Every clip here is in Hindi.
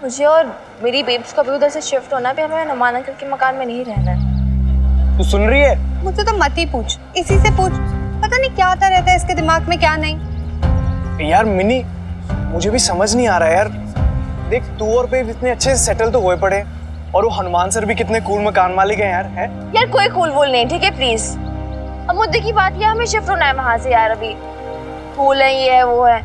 मुझे और मेरी बेब्स को भी उधर से शिफ्ट होना भी, हमें हनुमान अंकल के मकान में नहीं रहना है। तू सुन रही है? मुझसे तो मत ही पूछ, इसी से पूछ। पता नहीं क्या आता रहता है इसके दिमाग में, क्या नहीं। यार मिनी, मुझे भी समझ नहीं आ रहा है यार। देख, तू और बेब इतने अच्छे से सेटल तो हुए पड़े, और वो हनुमान सर भी कितने कूल मकान मालिक हैं यार। है यार कोई कूल वूल नहीं, ठीक है प्लीज। अब मुद्दे की बात, ये हमें शिफ्ट होना है वहां से यार। अभी कूल है, ये है वो है।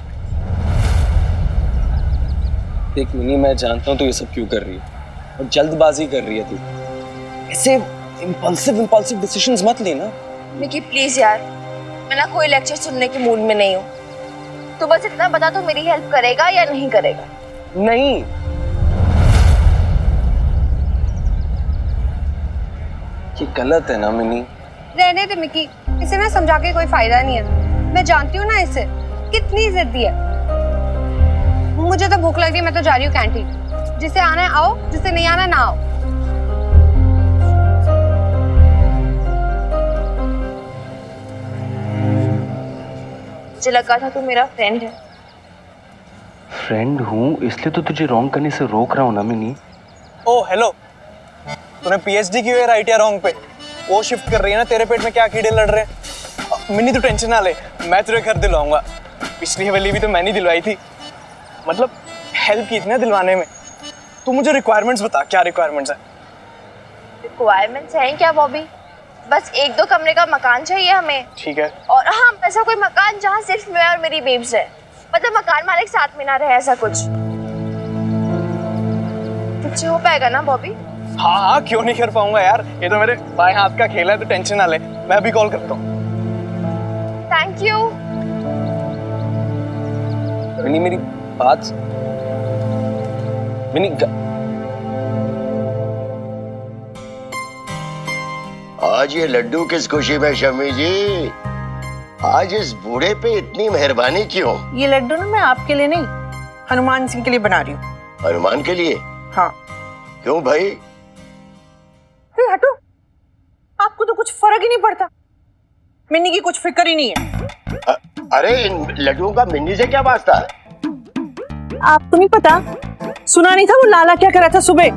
देख मिनी, मैं जानता हूँ तू ये सब क्यों कर रही है और जल्दबाजी कर रही है तू। ऐसे इम्पल्सिव डिसीजंस मत लेना। निकी प्लीज यार, मैं ना कोई लेक्चर सुनने के मूड में नहीं हूँ। तो बस इतना बता, तो मेरी हेल्प करेगा या नहीं करेगा? नहीं, ये गलत है ना मिनी। रहने दे मिकी, इसे ना समझा के कोई फायदा नहीं है। मैं जानती हूँ ना इसे, कितनी जिद्दी है। मुझे तो भूख लग रही है, मैं तो जा रही हूँ कैंटीन। जिसे आना है आओ, जिसे नहीं आना ना आओ। मुझे लगा था तू मेरा फ्रेंड है। फ्रेंड हूँ इसलिए तो तुझे रॉन्ग करने से रोक रहा हूँ ना मिनी। ओ हेलो, तूने पीएचडी की है राइट या रॉन्ग पे? वो शिफ्ट कर रही है ना, तेरे पेट में क्या कीड़े लड़ रहे हैं। मिनी तू टेंशन ना ले, मैं तुझे घर दिलवाऊंगा। पिछली हवेली भी तो मैंने दिलवाई थी, मतलब हेल्प की थी ना दिलवाने में। तू मुझे रिक्वायरमेंट्स बता, क्या रिक्वायरमेंट्स है? रिक्वायरमेंट्स हैं क्या बॉबी? बस 1-2 कमरे का मकान चाहिए हमें। ठीक है। और हाँ, ऐसा कोई मकान जहाँ सिर्फ मैं और मेरी बेब्स है, मतलब मकान मालिक साथ में ना रहे, ऐसा कुछ। तुझसे हो पाएगा ना बॉबी? हाँ हाँ, क्यों नहीं कर पाऊंगा यार, ये तो मेरे बाएं हाथ का खेल है, तो टेंशन ना ले, मैं अभी कॉल करता हूँ। Thank you. मिनी मेरी बात, मिनी आज ये लड्डू किस खुशी में शमी जी? आज इस बूढ़े पे इतनी मेहरबानी क्यों? ये लड्डू ना मैं आपके लिए नहीं, हनुमान सिंह के लिए बना रही हूँ। हनुमान के लिए? हाँ। क्यों भाई? हटो, आपको तो कुछ फर्क ही नहीं पड़ता। मिन्नी की कुछ फिक्र ही नहीं है। अरे इन लड्डुओं का मिन्नी से क्या वास्ता? आपको नहीं पता? सुना नहीं था वो लाला क्या कह रहा था सुबह?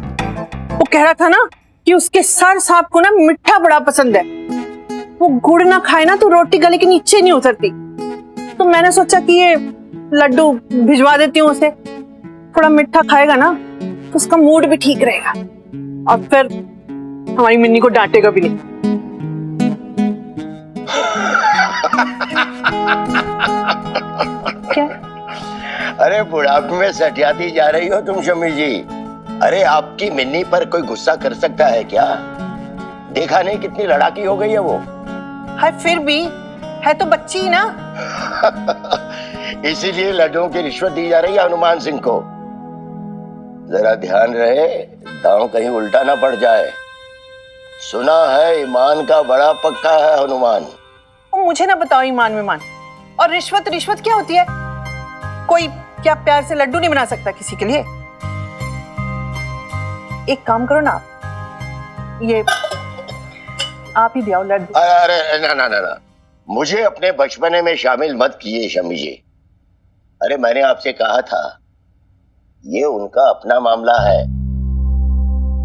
वो कह रहा था ना कि उसके सर साहब को ना मिठा बड़ा पसंद है। वो गुड़ ना खाए ना तो रोटी गले के नीचे नहीं उतरती। तो मैंने सोचा कि ये लड्डू भिजवा देती हूँ उसे, थोड़ा मिठा खाएगा ना तो उसका मूड भी ठीक रहेगा, और फिर हमारी मिन्नी को डांटेगा भी नहीं। क्या? अरे बुढ़ापे में सटियाती जा रही हो तुम शमी जी। अरे आपकी मिन्नी पर कोई गुस्सा कर सकता है क्या? देखा नहीं कितनी लड़ाकी हो गई है वो। हाय, फिर भी है तो बच्ची ही ना। इसीलिए लड्डुओं की रिश्वत दी जा रही है हनुमान सिंह को। जरा ध्यान रहे, दांव कहीं उल्टा ना पड़ जाए। सुना है ईमान का बड़ा पक्का है हनुमान। मुझे ना बताओ ईमान विमान और रिश्वत। रिश्वत क्या होती है? कोई क्या प्यार से लड्डू नहीं बना सकता किसी के लिए? एक काम करो ना, ये आप ही दियाओ लड्डू। अरे ना ना ना ना, मुझे अपने बचपने में शामिल मत कीजिए शमी जी। अरे मैंने आपसे कहा था, ये उनका अपना मामला है।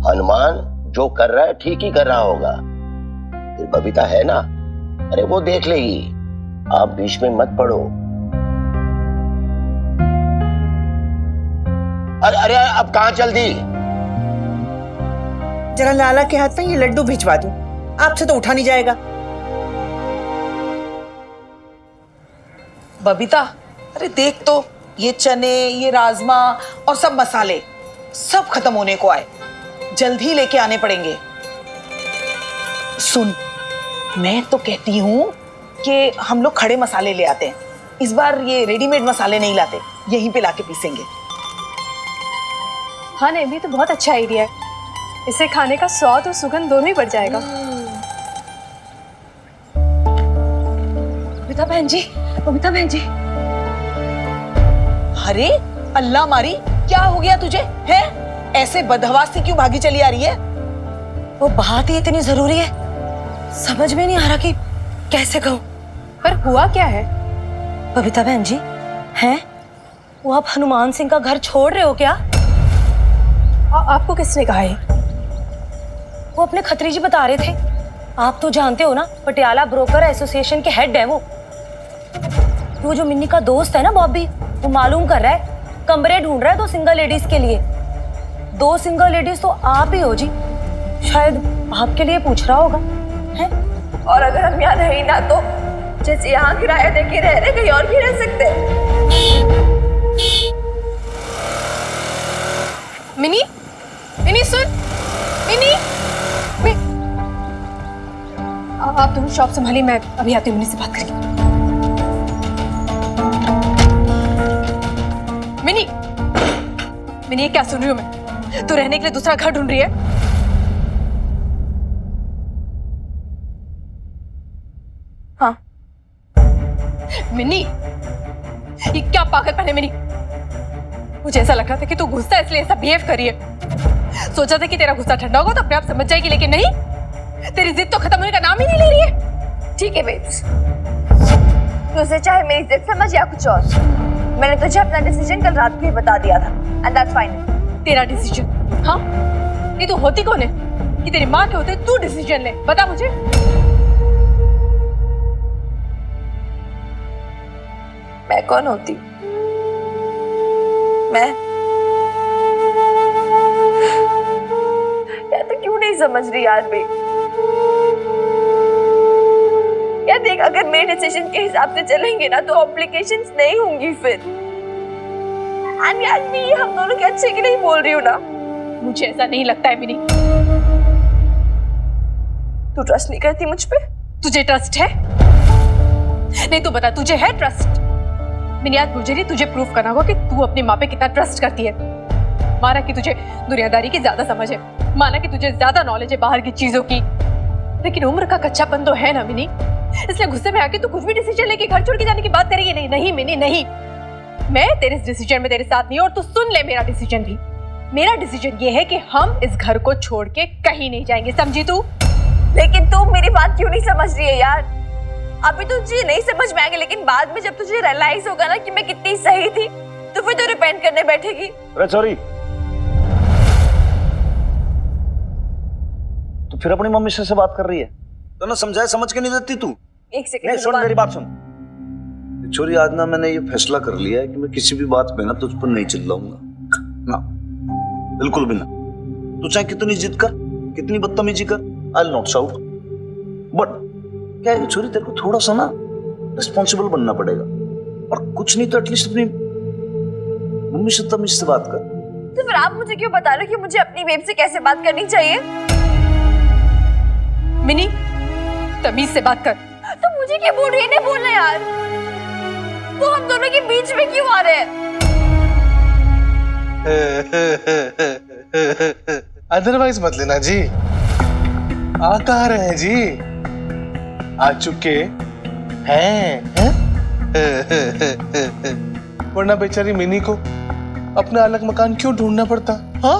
हनुमान जो कर रहा है ठीक ही कर रहा होगा। फिर बबीता है ना, अरे वो देख लेगी, आप बीच में मत पड़ो। अरे अरे अब कहां चल दी? जरा लाला के हाथ में ये लड्डू भिजवा दूं, आपसे तो उठा नहीं जाएगा। बबीता, अरे देख तो, ये चने, ये राजमा और सब मसाले सब खत्म होने को आए, जल्द ही लेके आने पड़ेंगे। सुन, मैं तो कहती हूँ कि हम लोग खड़े मसाले ले आते हैं। इस बार ये रेडीमेड मसाले नहीं लाते, यहीं पे लाके पीसेंगे। हाँ नहीं, भी तो बहुत अच्छा आइडिया है। इसे खाने का स्वाद और सुगंध दोनों ही बढ़ जाएगा। बबीता बहन जी, बबीता बहन जी। अरे अल्लाह मारी, क्या हो गया तुझे? है ऐसे बदहवास से क्यों भागी चली आ रही है? वो बात ही इतनी जरूरी है, समझ में नहीं आ रहा कि कैसे कहूं। पर हुआ क्या है? बबीता बहन जी, हैं वो आप हनुमान सिंह का घर छोड़ रहे हो क्या? आपको किसने कहा है? वो अपने खत्री जी बता रहे थे। आप तो जानते हो ना, पटियाला ब्रोकर एसोसिएशन के हेड है वो जो मिन्नी का दोस्त है ना बॉबी, वो मालूम कर रहा है, कमरे ढूंढ रहा है 2 सिंगल लेडीज के लिए। 2 सिंगल लेडीज तो आप ही हो जी, शायद आपके लिए पूछ रहा होगा है? और अगर हम यहाँ रहे ना तो जैसे यहाँ किराया देके रह रहे, कहीं और भी रह सकते हैं। मिनी, मिनी सुन, मिनी। आप दोनों शॉप संभालिए, मैं अभी आती हूँ, मिनी से बात करेंगे। मिनी, मिनी ये क्या सुन रही हूँ मैं? तू रहने के लिए दूसरा घर ढूंढ रही है? हाँ। मिनी, ये क्या पागलपन है मिनी? मुझे ऐसा लग रहा था कि तू गुस्सा इसलिए ऐसा बिहेव कर रही है। सोचा था कि तेरा गुस्सा ठंडा होगा तो अपने आप समझ जाएगी, लेकिन नहीं, तेरी जिद तो खत्म होने का नाम ही नहीं ले रही है। ठीक है बेब्स, तुझे चाहे मेरी जिद समझ या कुछ और, मैंने तुझे अपना डिसीजन कल रात को ही बता दिया था, एंड दैट्स फाइन। तेरा डिसीजन? हाँ, नहीं तो होती कौन है कि तेरी माँ के होते तू डिसीजन ले? बता मुझे। मैं कौन होती? मैं या तो क्यों नहीं समझ रही यार बे? यार देख, अगर मेरे डिसीजन के हिसाब से चलेंगे ना तो कॉम्प्लिकेशंस नहीं होंगी फिर। एंड यार मैं ये हम दोनों के अच्छे के लिए बोल रही हूँ ना। मुझे ऐसा नहीं लगता है मिनी। तू ट्रस्ट नहीं करती मुझ पे? तुझे ट्रस्ट है? नहीं तो बता, तुझे है ट्रस्ट? मिनी, आज मुझे नहीं, तुझे प्रूफ करना होगा कि तू अपनी माँ पे कितना ट्रस्ट करती है। माना कि तुझे दुनियादारी की ज्यादा समझ है, माना कि तुझे ज्यादा नॉलेज है बाहर की चीजों की, लेकिन उम्र का कच्चापन तो है ना मिनी। इसलिए गुस्से में आके तू कुछ भी डिसीजन लेके घर छोड़ के जाने की बात करेगी? नहीं नहीं मिनी, नहीं, मैं तेरे इस डिसीजन में तेरे साथ नहीं। और तू सुन ले मेरा डिसीजन भी। मेरा डिसीजन ये है कि हम इस घर को छोड़ के कहीं नहीं जाएंगे, समझी तू? लेकिन तू मेरी बात क्यों नहीं समझ रही है यार? अभी तुझे नहीं समझ में आएगी, लेकिन बाद में जब तुझे रियलाइज होगा ना कि मैं कितनी सही थी, तो फिर तू रिपेंट करने बैठेगी। अरे सॉरी, तो फिर अपनी मम्मी से बात कर रही है तो ना समझाए, समझ के नहीं देती तू? एक सेकंड नहीं, सुन मेरी बात सुन छोरी, आज ना मैंने ये फैसला कर लिया है कि मैं किसी भी बात पे ना तुझ पर नहीं चिल्लाऊंगा ना, बिल्कुल भी ना। तू चाहे कितनी जिद कर, कितनी बदतमीजी कर, I will not shout. But क्या है छोरी, तेरे को थोड़ा सा ना रिस्पॉन्सिबल बनना पड़ेगा, और कुछ नहीं तो एटलीस्ट अपनी मम्मी से तमीज से बात कर। तो फिर आप मुझे क्यों बता रहे हो कि मुझे अपनी बेब से कैसे बात करनी चाहिए? मिनी, तमीज से बात कर। तो मुझे क्या बोल रही है? नहीं बोलना यार, वो हम दोनों के बीच में क्यों आ रहे हैं? अदरवाइज मत लेना जी। आ कहाँ रहे हैं जी? आ चुके हैं? वरना बेचारी मिनी को अपना अलग मकान क्यों ढूंढना पड़ता? हाँ,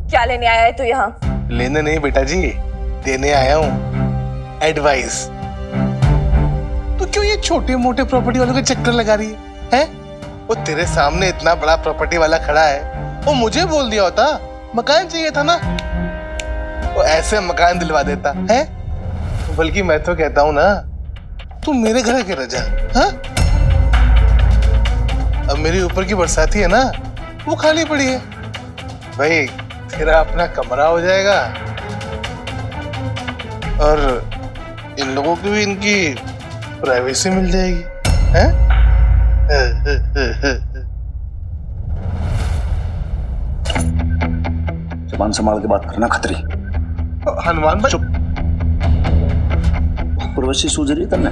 क्या लेने आया है तू यहाँ? लेने नहीं बेटा जी, देने आया हूँ एडवाइस। तो क्यों ये छोटे मोटे प्रॉपर्टी वालों के चक्कर लगा रही है? वो तेरे सामने इतना बड़ा प्रॉपर्टी वाला खड़ा है, वो मुझे बोल दिया होता मकान चाहिए था ना, वो ऐसे मकान दिलवा देता है। बल्कि मैं तो कहता हूँ ना, तू मेरे घर आके रह जा। हाँ, अब मेरी ऊपर की बरसाती है ना, वो खाली पड़ी है भाई, तेरा अपना कमरा हो जाएगा और इन लोगों को भी इनकी प्राइवेसी मिल जाएगी। हैं? जबान संभाल के बात करना खतरी। हनुमान भाई, चुप। प्रवेशी सूझ रही तन्ने?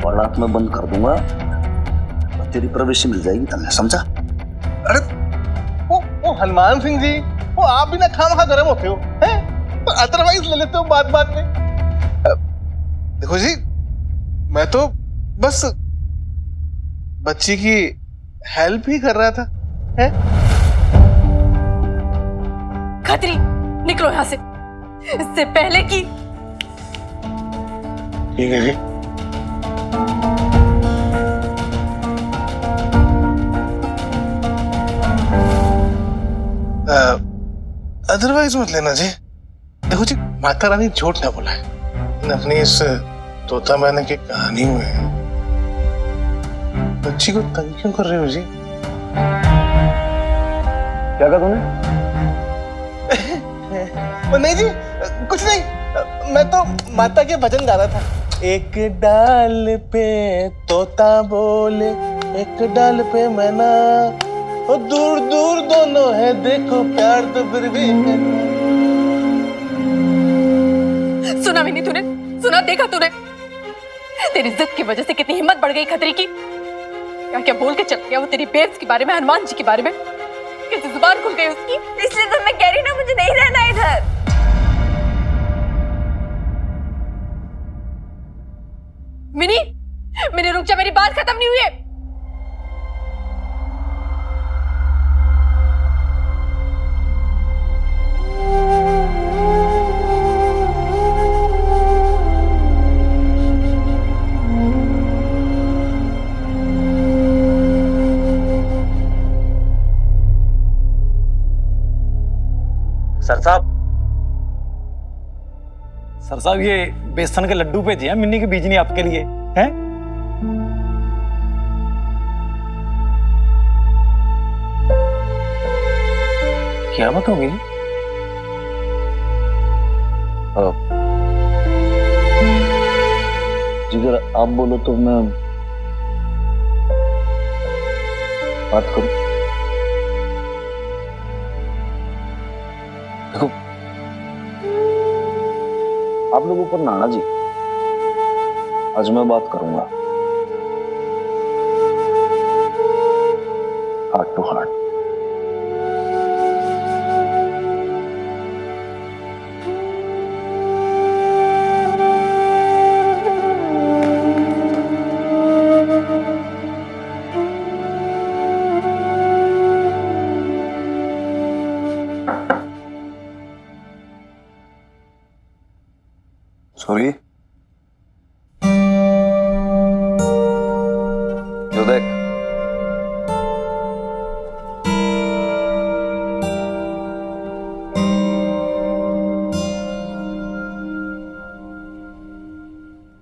वालात में बंद कर दूंगा, तेरी प्रवेशी मिल जाएगी तन्ने, समझा? अरे वो हनुमान सिंह जी, वो आप भी ना खामखा गर्म होते हो हैं? तो अदरवाइज ले लेते हो बात बात में। देखो जी, मैं तो बस बच्ची की हेल्प ही कर रहा था। हैं? खतरी, निकलो यहाँ से, इससे पहले कि अदरवाइज मत लेना जी। देखो जी, माता रानी झूठ ना बोला है। अपनी इस तोता मैना की कहानी में बच्ची को तंग क्यों कर रहे हो जी? क्या कहा तूने? नहीं जी, कुछ नहीं। मैं तो माता के भजन गा रहा था। एक डाल पे तोता बोले, एक डाल पे मैना, और दूर दूर दोनों है, देखो प्यार तो फिर भी है। सुना मिनी तूने? सुना, देखा तूने? तेरी जिद की वजह से कितनी हिम्मत बढ़ गई खतरी की। क्या क्या बोल के चल गया वो तेरी बेब्स के बारे में, हनुमान जी के बारे में। कैसे जुबान खुल गई उसकी। इसलिए तो मैं कह रही ना, मुझे नहीं रहना इधर। मिनी, मिनी रुक जा, मेरी बात खत्म नहीं हुई है। सर साहब, सर साहब, ये बेसन के लड्डू भेजे हैं मिन्नी की बीजनी आपके लिए हैं। क्या बात होगी? जिगर आप बोलो तो मैं बात करूं। देखो, आप लोगों पर नाना जी, आज मैं बात करूंगा हार्ट टू हार्ट। सॉरी, जो देख,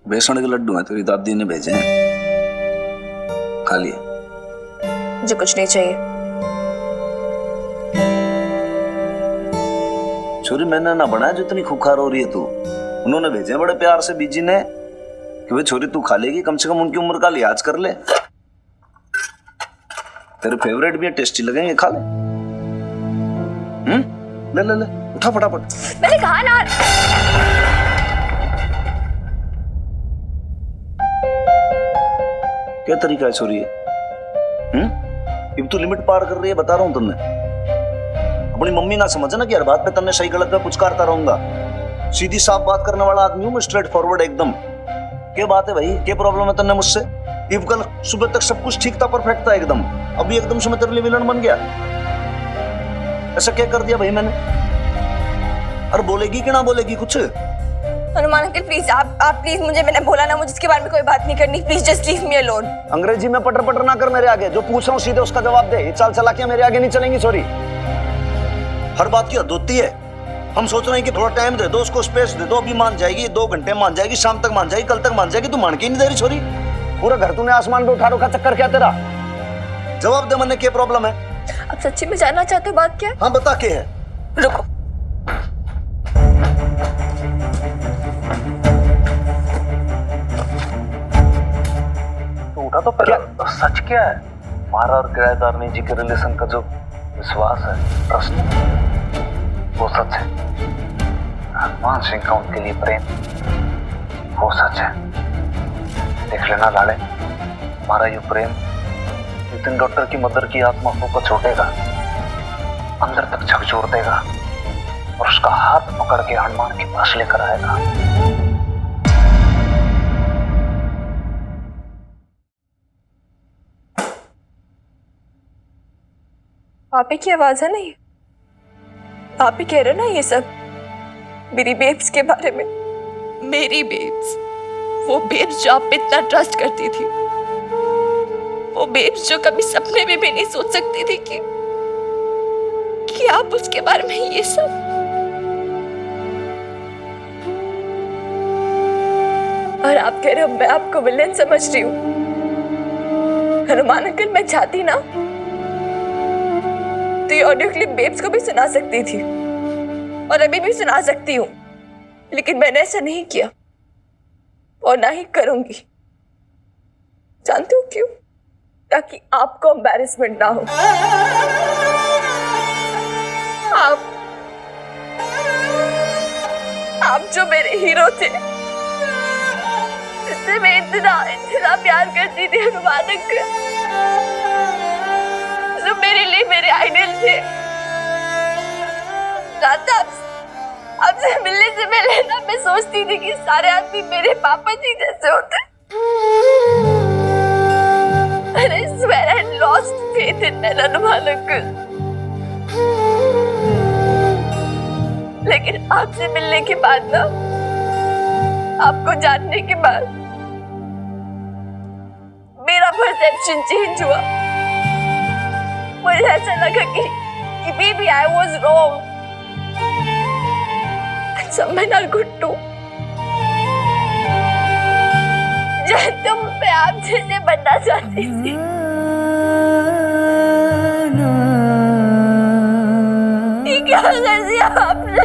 बेसन के लड्डू हैं, तेरी दादी ने भेजे हैं, खा लिए। मुझे कुछ नहीं चाहिए। छोरी, मैंने ना बनाया जो इतनी खुखार हो रही है तू। उन्होंने भेजे बड़े प्यार से बीजी ने कि भाई छोरी तू खा लेगी, कम से कम उनकी उम्र का लिहाज कर ले। तेरे फेवरेट भी है, टेस्टी लगेंगे, खा ले। ले ले ले, उठा फटाफट। मैंने कहा ना। क्या तरीका है छोरी? अब तू लिमिट पार कर रही है, बता रहा हूं तुमने। अपनी मम्मी ना समझना कि हर बात पे तन्ने सही गलत में पुचकारता रहूंगा। सीधी साफ बात करने वाला आदमी हूं मैं, स्ट्रेट फॉरवर्ड एकदम। क्या बात है भाई, क्या प्रॉब्लम है तन्ने मुझसे? इब कल सुबह तक सब कुछ ठीक था, परफेक्ट था एकदम, अभी एकदम से मैं तेरे लिए विलन बन गया। ऐसा क्या कर दिया भाई मैंने? अरे बोलेगी कि ना बोलेगी कुछ? हनुमान अंकल प्लीज, आप प्लीज, मैंने बोला ना, मुझे इसके बारे में कोई बात नहीं करनी। Please just leave me alone. अंग्रेजी में पटर पटर ना कर मेरे आगे, जो पूछ रहा हूँ सीधे उसका जवाब दे। ये चाल चला के मेरे आगे नहीं चलेंगी। सॉरी, हर बात की हद होती है। हम सोच रहे हैं कि थोड़ा टाइम दे दो उसको, स्पेस दे दो, अभी मान जाएगी, 2 घंटे मान जाएगी, शाम तक मान जाएगी, कल तक मान जाएगी। तू मान के नहीं दे रही छोरी। पूरा घर तूने आसमान पे उठा रखा, चक्कर क्या तेरा? जवाब दे, मैंने क्या प्रॉब्लम है? आप सच्ची में जानना चाहते हो बात क्या? हाँ बता के है। रुको। तो उठा तो क्या? सच क्या है? मारा और किराएदार ने जी के रिलेशन का जो विश्वास है, ट्रस्ट, वो सच है। हनुमान सिंह का उनके लिए प्रेम, वो सच है। देख लेना लाले, हमारा ये प्रेम नितिन डॉक्टर की मदर की आत्मा को छोड़ेगा, अंदर तक झकझोर देगा और उसका हाथ पकड़ के हनुमान के पास लेकर आएगा। आप ही की आवाज है ना ये? आप ही कह रहे ना ये सब मेरी बेब्स के बारे में? मेरी बेब्स, वो बेब्स जो आप पे इतना ट्रस्ट करती थी, वो बेब्स जो कभी सपने में भी नहीं सोच सकती थी कि कि आप उसके बारे में ये सब। और आप कह रहे हो मैं आपको विलेन समझ रही हूँ। हनुमान अंकल, मैं चाहती ना तो ये ऑडियो क्लिप बेब्स को भी सुना सकती थी और अभी भी सुना सकती हूँ, लेकिन मैंने ऐसा नहीं किया और ना ही करूंगी। जानते हो क्यों? ताकि आपको एम्बैरेसमेंट ना हो। आप जो मेरे हीरो थे, जिससे मैं इतना प्यार करती थी, हनुमान अंकल, जो मेरे लिए मेरे आइडल थे। आपसे मिलने से पहले ना मैं सोचती थी कि सारे आदमी मेरे पापा जी जैसे होते। And I swear I had lost faith in men, Hanuman uncle. लेकिन आपसे मिलने के बाद ना, आपको जानने के बाद मेरा परसेप्शन चेंज हुआ। मुझे ऐसा लगा कि maybe I was wrong and some men are good too। तुम पे आप जैसे बनना चाहती थी। ये क्या कर दिया आपने?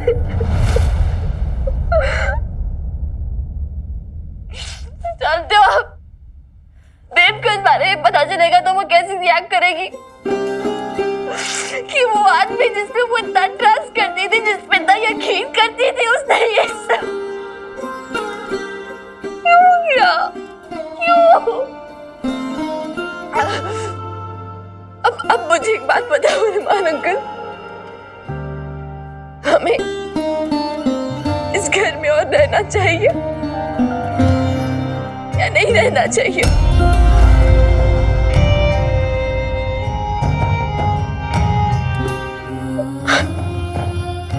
जानते हो आप, देव को इस बारे में पता चलेगा तो वो कैसे रिएक्ट करेगी कि वो आदमी जिसपे वो इतना ट्रस्ट करती थी, जिसपे इतना यकीन करती थी, उसने ये सब क्यों किया? अब मुझे एक बात बताओ हनुमान अंकल, हमें इस घर में और रहना चाहिए या नहीं रहना चाहिए?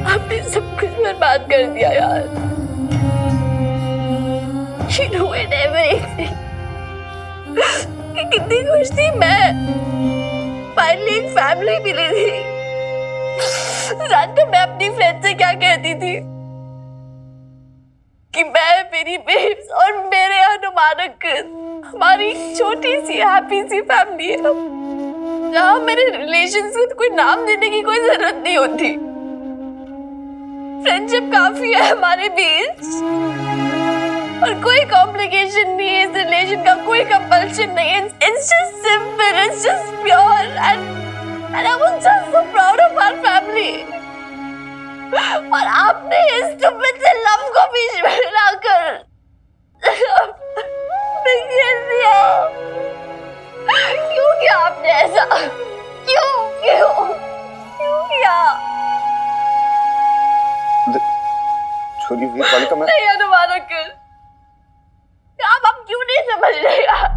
आपने सब कुछ बर्बाद कर दिया यार। You ruined everything। कितनी खुश थी मैं, फाइनली एक फैमिली मिली थी। जानते मैं अपनी फ्रेंड से क्या कहती थी कि मैं, मेरी बेब्स और मेरे हनुमान अंकल, हमारी छोटी सी हैप्पी सी फैमिली है जहाँ मेरे रिलेशंस को कोई नाम देने की कोई जरूरत नहीं होती। फ्रेंडशिप काफी है हमारे बीच और कोई कॉम्प्लिकेशन नहीं है इस रिलेशन का, कोई कंपल्शन नहीं है। It's just simple, it's just pure and I was just so proud of our family। और आपने इस stupid से लव को बीच में लाकर बिखेर दिया। क्यों किया आपने ऐसा? क्यों क्यों क्यों किया? छोरी वीरपाल का मैं नहीं हनुमान अंकल, आप क्यों नहीं समझ रहे यार?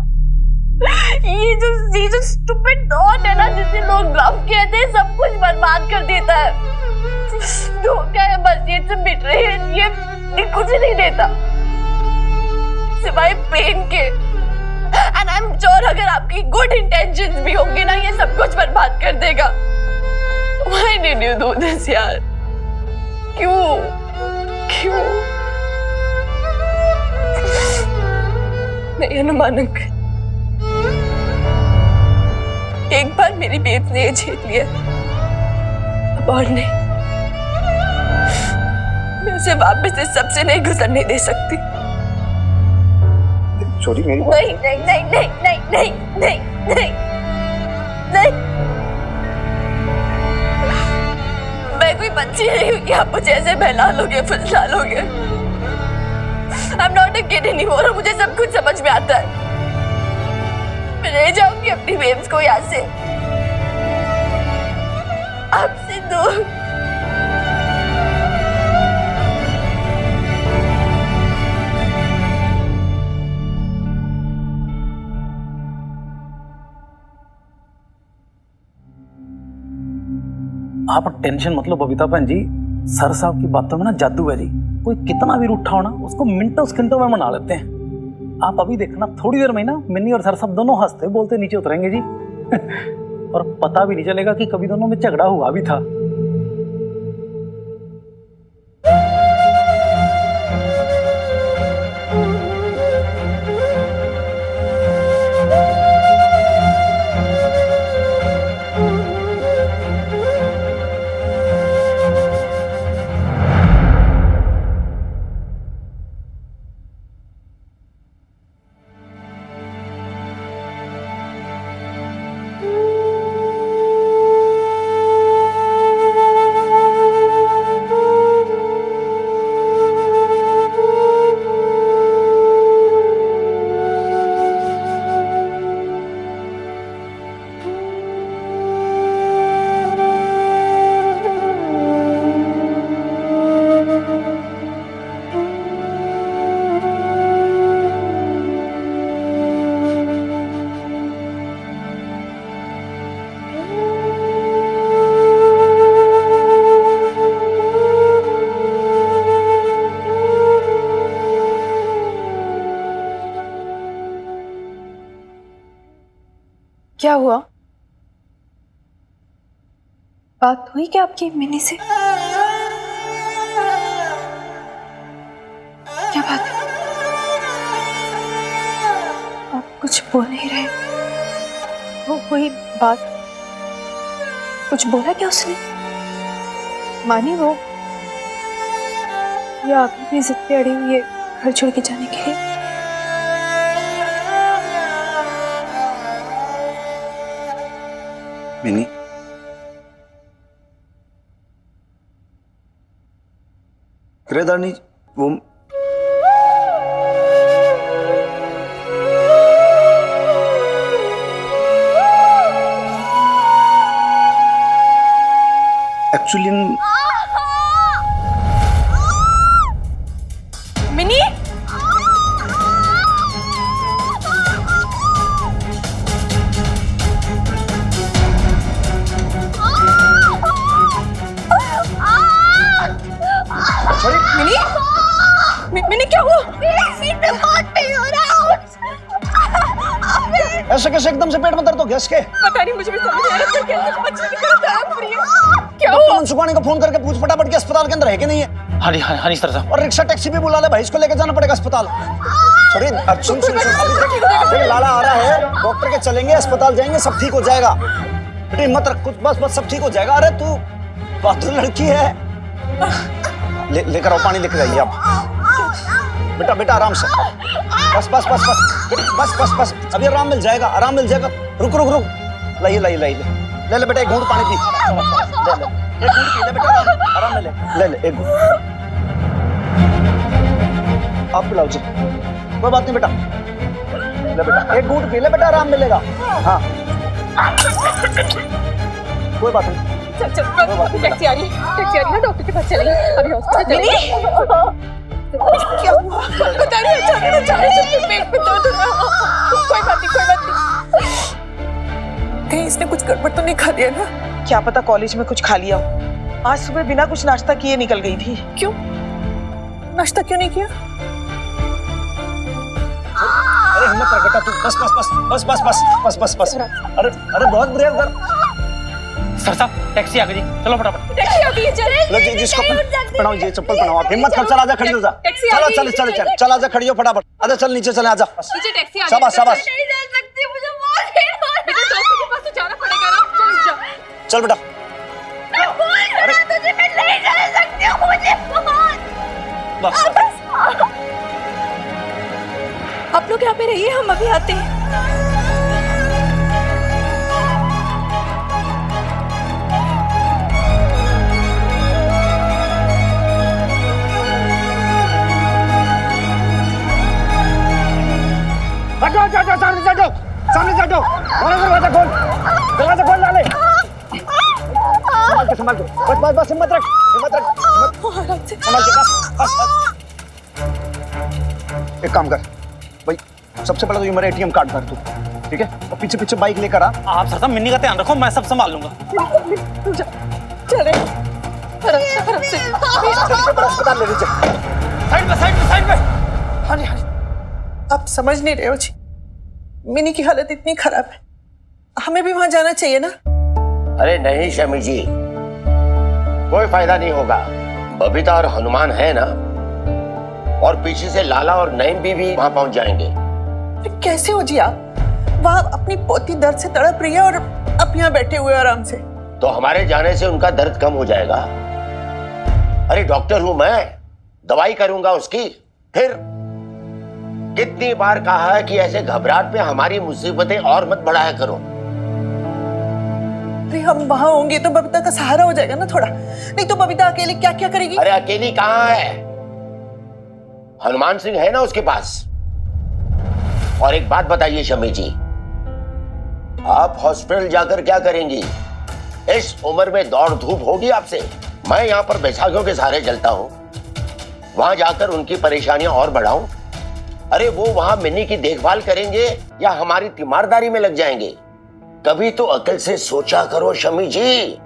ये जो स्टूपिड थॉट है ना, जिसे लोग लव कहते हैं, सब कुछ बर्बाद कर देता है। धोखा है बस, ये सब बिट्रेयल, ये कुछ नहीं देता सिवाय पेन के। एंड आई एम श्योर अगर आपकी गुड इंटेंशंस भी होंगे ना, ये सब कुछ बर्बाद कर देगा। Why did you do this यार? क्यों क्यों? नहीं हनुमान अंकल, एक बार मेरी बेब ने ये झेल लिया, अब और नहीं। मैं उसे वापस इस सबसे नहीं गुजरने दे सकती। छोरी मेरी नहीं नहीं नहीं नहीं नहीं नहीं नहीं नहीं नहीं, मैं कोई बच्ची नहीं हूँ कि आप मुझे ऐसे बहला लोगे, फुसला लोगे। I'm not a kid anymore, और मुझे सब कुछ समझ में आता है। मैं ले जाऊंगी अपनी बेब्स को यहाँ से, आपसे दूर। आप टेंशन मतलब बबीता बहन जी, सर साहब की बातों में ना जादू है जी। कोई कितना भी रूठा होना उसको मिनटों सेकंडों में मना लेते हैं। आप अभी देखना, थोड़ी देर में ना मिन्नी और सर साहब दोनों हंसते बोलते नीचे उतरेंगे जी। और पता भी नहीं चलेगा कि कभी दोनों में झगड़ा हुआ भी था। क्या हुआ? बात हुई क्या आपकी मिनी से? क्या बात है? आप कुछ बोल नहीं रहे। वो हुई बात, कुछ बोला क्या उसने? मानी वो, या अभी भी जिद पे अड़ी हुई है घर छोड़ के जाने के लिए? मिनी, किरेदारनी, वो एक्चुअली मिनी, मिनी क्या हुआ? ऐसे कैसे एकदम से पेट में दर्द हो गया इसके? पता नहीं, मुझे भी समझ नहीं आ रहा कैसे बच्चे की तरह तड़प रही है। क्या डॉक्टर हुआ? मनसुखानी को फोन करके पूछ फटाफट के अस्पताल के अंदर है कि नहीं है। हाँ जी सर साहब। और रिक्शा टैक्सी भी बुला ले भाई, इसको लेकर जाना पड़ेगा अस्पताल। सॉरी, सुन सुन सुन, अभी देख लाला आ रहा है, डॉक्टर के चलेंगे, अस्पताल जाएंगे, सब ठीक हो जाएगा। बेटी हिम्मत रख, कुछ बस बस सब ठीक हो जाएगा। अरे तू बहादुर लड़की है। लेकर आओ, पानी लेकर आइए आप। बेटा बेटा आराम से, बस बस बस बस बस बस बस, अभी आराम मिल जाएगा, आराम मिल जाएगा। रुक रुक रुक, लाइए लाइए लाइए, ले ले बेटा एक घूंट पानी पी, ले ले एक घूंट पी ले बेटा, आराम में ले ले एक घूंट। आप पिलाओ जी, कोई बात नहीं बेटा, ले बेटा एक घूंट पी ले बेटा, आराम मिलेगा। हाँ कोई बात नहीं। चल चल, टैक्सी आ रही है ना, डॉक्टर के पास चलेंगे, अभी हॉस्पिटल चलेंगे। क्या हुआ? पता नहीं, अचानक से पेट में दर्द हो रहा है। कोई बात नहीं। कहीं इसने कुछ गड़बड़ तो नहीं खा दिया ना? क्या पता कॉलेज में कुछ खा लिया हो। आज सुबह बिना कुछ नाश्ता किए निकल गई थी। क्यों? नाश्ता क्यों नहीं किया? अरे हिम्मत रख बेटा तू, बस बस बस बस बस बस बस बस बस। अरे अरे बहुत ब्रेव कर। सर साहब टैक्सी आ गई जी, चलो फटाफट। टैक्सी आ गई है, चल। लो जी जिसको पहनाओ, ये चप्पल पहनाओ, आप हिम्मत कर, चल आजा खड़ी हो जा, चल चल चल चल चल आजा खड़ी हो फटाफट, आजा चल नीचे चले आजा, नीचे टैक्सी आ गई। शाबाश शाबाश, नहीं जा सकती, मुझे बहुत देर हो रही है। बेटा डॉक्टर के पास तो जाना पड़ेगा ना, चल जा। चल बेटा। अरे तुझे मैं नहीं जा सकती हूँ, मुझे बस आप लोग यहाँ पे रहिए, हम अभी आते हैं। हटो सामने से हटो, सामने से हटो, दरवाजा खोल डाले, संभाल के बस बस बस, हिम्मत रख संभाल के, बस बस। एक काम कर भाई, सबसे पहले तो ये मेरा एटीएम कार्ड भर तू, ठीक है, और पीछे पीछे बाइक लेकर आ। आप सर साहब मिन्नी का ध्यान रखो, मैं सब संभाल लूंगा। चले आराम से। अस्पताल ले लीजिए। साइड पे। हाँ जी, आप समझ नहीं रहे हो जी, मिनी की हालत इतनी खराब है, हमें भी वहां जाना चाहिए ना। अरे नहीं शमी जी, कोई फायदा नहीं होगा। बबीता और हनुमान है ना, और पीछे से लाला और नईम भी वहां पहुंच जाएंगे। कैसे हो जी आप? वहां अपनी पोती दर्द से तड़प रही है और आप यहाँ बैठे हुए आराम से। तो हमारे जाने से उनका दर्द कम हो जाएगा। अरे डॉक्टर हूं मैं, दवाई करूंगा उसकी। फिर कितनी बार कहा है कि ऐसे घबराहट पे हमारी मुसीबतें और मत बढ़ाया करो। अरे हम वहां होंगे तो बबीता का सहारा हो जाएगा ना थोड़ा, नहीं तो बबीता अकेले क्या क्या करेगी? अरे अकेली कहाँ है, हनुमान सिंह है ना उसके पास। और एक बात बताइए शमी जी, आप हॉस्पिटल जाकर क्या करेंगी? इस उम्र में दौड़ धूप होगी आपसे? मैं यहाँ पर बैसाखियों के सहारे चलता हूँ, वहां जाकर उनकी परेशानियां और बढ़ाऊं? अरे वो वहां मिन्नी की देखभाल करेंगे या हमारी तीमारदारी में लग जाएंगे? कभी तो अकल से सोचा करो शमी जी।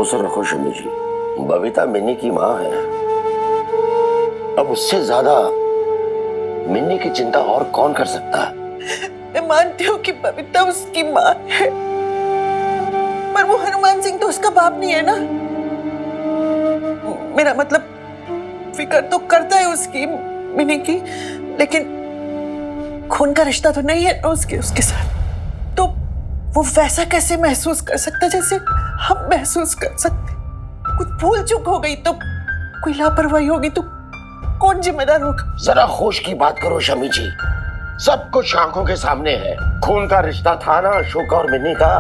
भरोसा रखो शमी जी, बबीता मिन्नी की माँ है। अब उससे ज्यादा मिन्नी की चिंता और कौन कर सकता है? मैं मानती हूँ कि बबीता उसकी माँ है, पर वो हनुमान सिंह तो उसका बाप नहीं है ना। मेरा मतलब फिक्र तो करता है उसकी, मिन्नी की, लेकिन खून का रिश्ता तो नहीं है ना उसके साथ। तो वो वैसा कैसे महसूस कर सकता जैसे हम महसूस कर सकते? कुछ भूल चूक हो गई तो, कोई लापरवाही होगी तो कौन जिम्मेदार होगा? जरा होश की बात करो शमी जी, सब कुछ आंखों के सामने है। खून का रिश्ता था ना अशोक और मिन्नी का।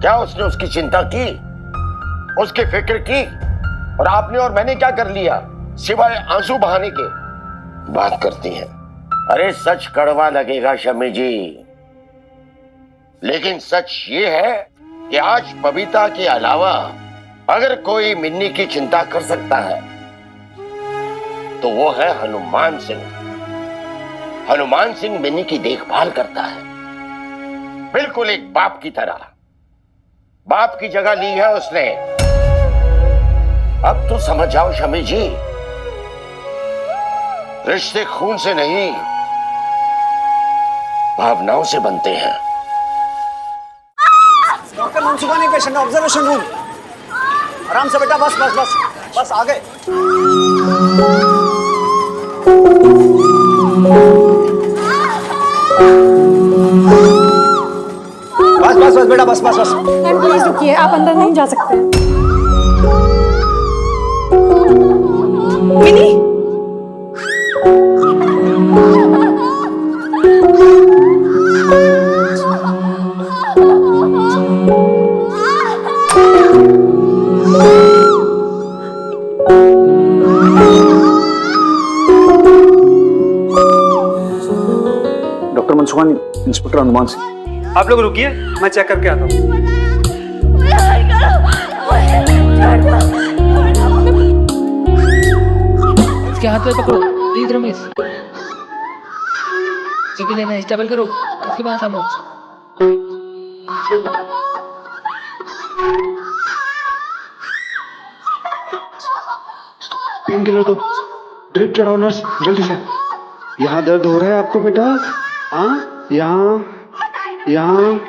क्या उसने उसकी चिंता की, उसकी फिक्र की? और आपने और मैंने क्या कर लिया सिवाय आंसू बहाने के? बात करती हैं। अरे सच कड़वा लगेगा शमी जी, लेकिन सच ये है कि आज बबीता के अलावा अगर कोई मिन्नी की चिंता कर सकता है तो वो है हनुमान सिंह। हनुमान सिंह मिन्नी की देखभाल करता है, बिल्कुल एक बाप की तरह। बाप की जगह ली है उसने। अब तो समझ जाओ शमी जी, रिश्ते खून से नहीं भावनाओं से बनते हैं। Doctor Mansukhani patient observation room. आराम से बेटा, बस बस बस बस आ गए। बस बस बस बेटा, बस बस बस। प्लीज रुकिए, आप अंदर नहीं जा सकते। Mini, doctor Mansukhani, inspector Hanuman Singh. आप लोग रुकिए, मैं चेक करके आता हूँ। इसके हाथ में पकड़ो, प्लीज रमेश। जगह लेना है, स्टेबल करो, उसके बाद हम पेन किलर दो, ड्रिप चढ़ाओ नर्स, जल्दी से। यहाँ दर्द हो रहा है आपको बेटा? हाँ, यहाँ यहाँ